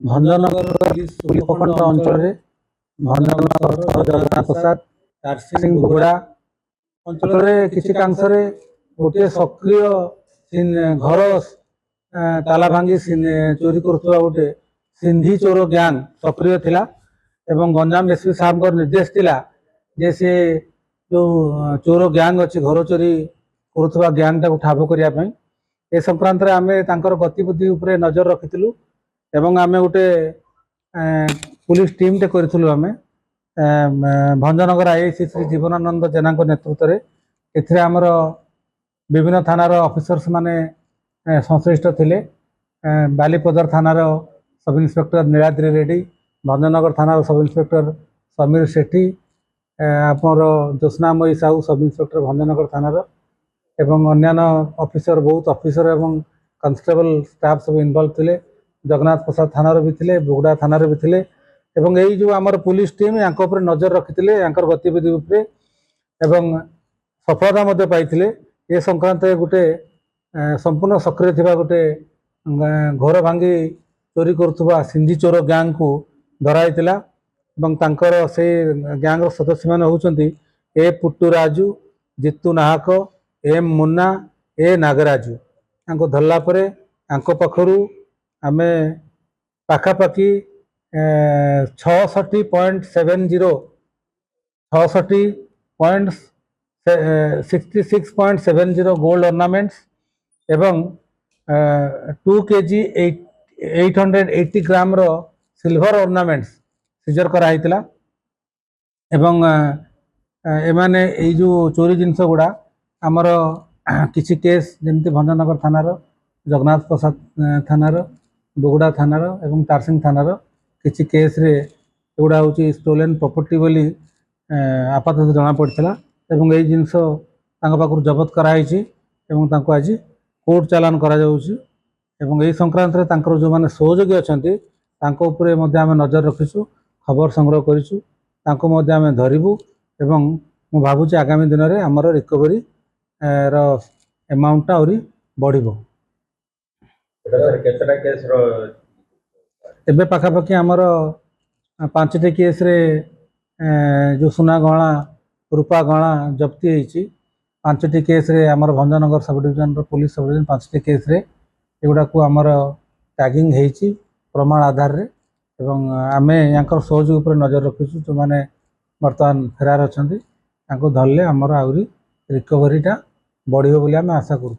Bhanjanagar police ଉପଖଣ୍ଡ ଅଞ୍ଚଳରେ ଭଞ୍ଜନଗର ଜଗନ୍ନାଥ ପ୍ରସାଦ ତାରସିଂ ବୁଗୁଡ଼ା ଅଞ୍ଚଳରେ କିଛି କାଂଶରେ ଗୋଟିଏ ସକ୍ରିୟ ଘର ତାଲା ଭାଙ୍ଗି ଚୋରି କରୁଥିବା ଗୋଟେ ସିନ୍ଧି ଚୋର ଗ୍ୟାଙ୍ଗ ସକ୍ରିୟ ଥିଲା ଏବଂ ଗଞ୍ଜାମ ଏସପି ସାହେବଙ୍କର ନିର୍ଦ୍ଦେଶ ଥିଲା ଯେ ସେ ଯେଉଁ ଚୋର ଗ୍ୟାଙ୍ଗ ଅଛି ଘର ଚୋରି କରୁଥିବା ଗ୍ୟାଙ୍ଗଟାକୁ ଠାବ କରିବା ପାଇଁ ଏ ସଂକ୍ରାନ୍ତରେ ଆମେ ତାଙ୍କର ଗତିବିଧି ଉପରେ ନଜର ରଖିଥିଲୁ ଏବଂ ଆମେ ଗୋଟେ पुलिस टीम टे करूँ आम भंजनगर आईआईसी श्री जीवनानंद जेना नेतृत्व में आमर विभिन्न थानार ऑफिसर्स माने संश्लिष्ट थिले बालीपदर थानार सब इन्स्पेक्टर नीलाद्री रेड्डी भंजनगर थानार सब इन्स्पेक्टर समीर सेठी आमर ज्योत्नामयी साहू सब इन्स्पेक्टर भंजनगर थानार एवं अन्यान्य ऑफिसर बहुत ऑफिसर एवं कॉन्स्टेबल स्टाफ सब इनवॉल्व थिले जगन्नाथ प्रसाद थानार भी थिले बुगुड़ा थानार भी थिले एवं यही जो आमर पुलिस टीम यांकर ऊपर नजर रखिथिले यांकर गतिविधि उपरे एवं सफलता मध्य पाइथिले ए संक्रांत गोटे संपूर्ण सक्रिय थिबा गोटे घर भांगी चोरी करुवा सिंधी चोर गैंग को धराइतिला एवं तांकर से गैंग सदस्य माने होउचंती ए पुट्टुराजू जितू नाहक एम मुन्ना ए नागराजू यांको धरला परे यांको पखरु आमे पाखापाखि 66.70 गोल्ड ऑर्नामेंट्स एवं 2 kg 880 ग्राम रो सिल्वर ऑर्नामेंट्स सीजर कराइतिला एवं एमाने ए जो चोरी जिनस गुड़ा आमर किसी केस जमती भंजनगर थानार जगन्नाथ प्रसाद थानार बुगुड़ा थानार एवं तारसिंग थानार किसी केस रे एगुड़ा हूँ स्टोलेन प्रॉपर्टी बोली आपातत जना पड़ा एवं यही जिनस पाखु जबत कराई एवं आज कोर्ट चालान करा एवं यही संक्रांत जो मैंने सहयोगी अच्छा आम नजर रखीचु खबर संग्रह करूँ धरबू एवं मु भावुँ आगामी दिन में आमर रिकवरी रो एमाउंट आहरी बढ़ो एबे पाखापाखि आमर 5टी केस रे जो सुना गहना रूपा गहना जप्ती होती 5टी केस रे आमर Bhanjanagar sub division police sub division 5टी केस रे एगुड़ा को आमर टैगिंग होती प्रमाण आधार रे एवं आमे यांकर सहयोग उपर नजर रखीचु जो माने वर्तमान फेरार अच्छा धरले आमर आहरी रिकवरीटा बढ़ो बोली आम आशा करूँ।